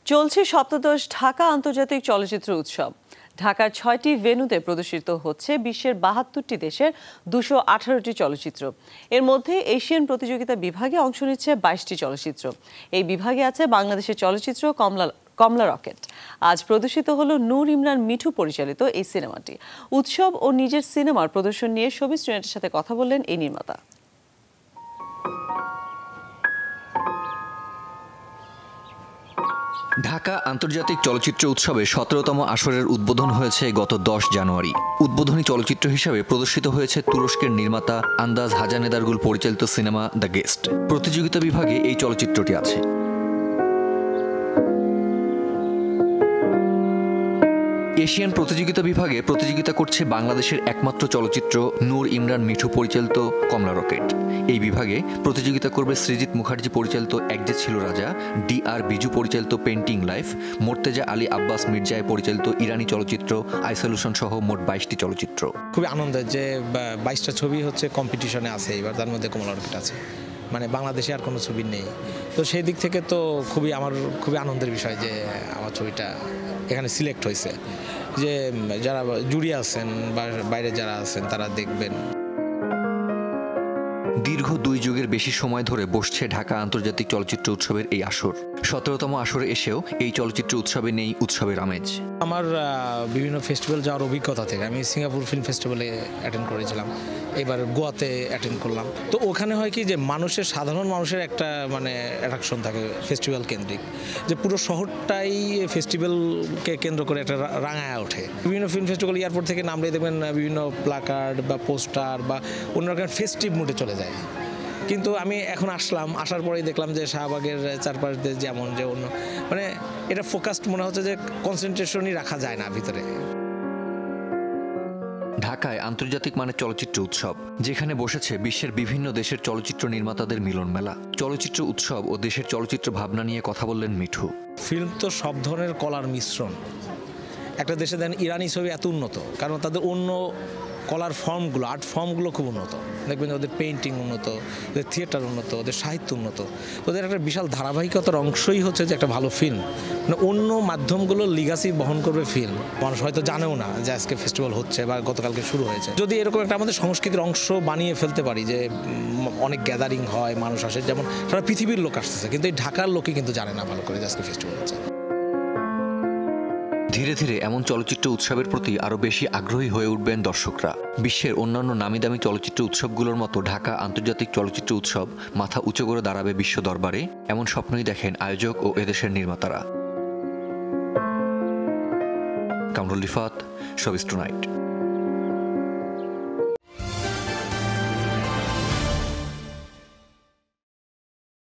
চলছে সপ্তদশ ঢাকা আন্তর্জাতিক চলচ্চিত্র উৎসব। ঢাকার ৬টি ভেন্যুতে প্রদর্শিত হচ্ছে বিশ্বের ৭২টি দেশের ২১৮টি চলচ্চিত্র। এর মধ্যে এশিয়ান প্রতিযোগিতা বিভাগে অংশ নিচ্ছে ২২টি চলচ্চিত্র। এই বিভাগে আছে বাংলাদেশের চলচ্চিত্র কমলা রকেট। আজ প্রদর্শিত হলো নূর ইমরান মিঠু পরিচালিত এই সিনেমাটি। উৎসব ও নিজের সিনেমার প্রদর্শন নিয়ে শোবিজ টুনাইটের সাথে কথা বললেন এই নির্মাতা। ঢাকা আন্তর্জাতিক চলচ্চিত্র উৎসবে ১৭তম আসরের উদ্বোধন হয়েছে গত ১০ জানুয়ারি। উদ্বোধনী চলচ্চিত্র হিসেবে প্রদর্শিত হয়েছে তুরস্কের নির্মাতা আন্দাজ হাজানেদারগুল পরিচালিত সিনেমা দ্য গেস্ট। প্রতিযোগিতা বিভাগে এই চলচ্চিত্রটি আছে। এশিয়ান প্রতিযোগিতা বিভাগে প্রতিযোগিতা করছে বাংলাদেশের একমাত্র চলচ্চিত্র নূর ইমরান মিঠু পরিচালিত কমলা রকেট। এই বিভাগে প্রতিযোগিতা করবে সৃজিত মুখার্জি পরিচালিত এক যে ছিল রাজা, DR বিজু পরিচালিত পেন্টিং লাইফ, মোর্তেজা আলী আব্বাস মির্জায় পরিচালিত ইরানি চলচ্চিত্র আইসোলেশন সহ মোট ২২টি চলচ্চিত্র। খুবই আনন্দের যে ২২টা ছবি হচ্ছে কম্পিটিশনে আছে, এবার তার মধ্যে কমলা রকেট আছে, মানে বাংলাদেশে আর কোনো ছবি নেই। তো সেই দিক থেকে তো আমার খুবই আনন্দের বিষয় যে আমার ছবিটা এখানে সিলেক্ট হয়েছে, যে যারা জুরি আছেন বা বাইরে যারা আছেন তারা দেখবেন। দীর্ঘ ২ যুগের বেশি সময় ধরে বসছে ঢাকা আন্তর্জাতিক চলচ্চিত্র উৎসবের এই আসর। ১৭তম আসরে এসেও এই চলচ্চিত্র উৎসবে নেই উৎসবের আমেজ। আমার বিভিন্ন ফেস্টিভ্যাল যাওয়ার অভিজ্ঞতা থেকে আমি সিঙ্গাপুর ফিল্ম ফেস্টিভ্যালে অ্যাটেন্ড করেছিলাম, এবার গোয়াতে অ্যাটেন্ড করলাম। তো ওখানে হয় কি যে সাধারণ মানুষের একটা মানে অ্যাট্রাকশন থাকে ফেস্টিভ্যাল কেন্দ্রিক, যে পুরো শহরটাই ফেস্টিভ্যালকে কেন্দ্র করে একটা রাঙায় ওঠে। বিভিন্ন ফিল্ম ফেস্টিভ্যাল এয়ারপোর্ট থেকে নামলে দেখবেন বিভিন্ন প্লাকার্ড বা পোস্টার বা অন্যরকম ফেস্টিভ মুডে চলে যায়। কিন্তু আমি এখন আসার পরেই দেখলাম যে শাহবাগের চারপাশ দিয়ে যেমন যে অন্য মানে এটা ফোকাসড মনে হচ্ছে, যে কনসেন্ট্রেশনই রাখা যায় না ভিতরে। ঢাকায় আন্তর্জাতিক মানের চলচ্চিত্র উৎসব, যেখানে বসেছে বিশ্বের বিভিন্ন দেশের চলচ্চিত্র নির্মাতাদের মিলন মেলা। চলচ্চিত্র উৎসব ও দেশের চলচ্চিত্র ভাবনা নিয়ে কথা বললেন মিঠু। ফিল্ম তো সব ধরনের কলার মিশ্রণ। একটা দেশে দেন ইরানি ছবি এত উন্নত, কারণ তাদের অন্য কলার ফর্মগুলো, আর্ট ফর্মগুলো খুব উন্নত। দেখবেন ওদের পেইন্টিং উন্নত, ওদের থিয়েটার উন্নত, ওদের সাহিত্য উন্নত। ওদের একটা বিশাল ধারাবাহিকতার অংশই হচ্ছে যে একটা ভালো ফিল্ম। মানে অন্য মাধ্যমগুলো লিগাসি বহন করবে ফিল্ম। মানুষ হয়তো জানেও না যে আজকে ফেস্টিভ্যাল হচ্ছে বা গতকালকে শুরু হয়েছে। যদি এরকম একটা আমাদের সংস্কৃতির অংশ বানিয়ে ফেলতে পারি, যে অনেক গ্যাদারিং হয়, মানুষ আসে, যেমন সারা পৃথিবীর লোক আসতেছে, কিন্তু এই ঢাকার লোকই কিন্তু জানে না ভালো করে যে আজকে ফেস্টিভ্যাল হচ্ছে। ধীরে ধীরে এমন চলচ্চিত্র উৎসবের প্রতি আরও বেশি আগ্রহী হয়ে উঠবেন দর্শকরা। বিশ্বের অন্যান্য নামিদামি চলচ্চিত্র উৎসবগুলোর মতো ঢাকা আন্তর্জাতিক চলচ্চিত্র উৎসব মাথা উঁচু করে দাঁড়াবে বিশ্ব দরবারে, এমন স্বপ্নই দেখেন আয়োজক ও এদেশের নির্মাতারা। Kamrul Rifat, showbiz tonight.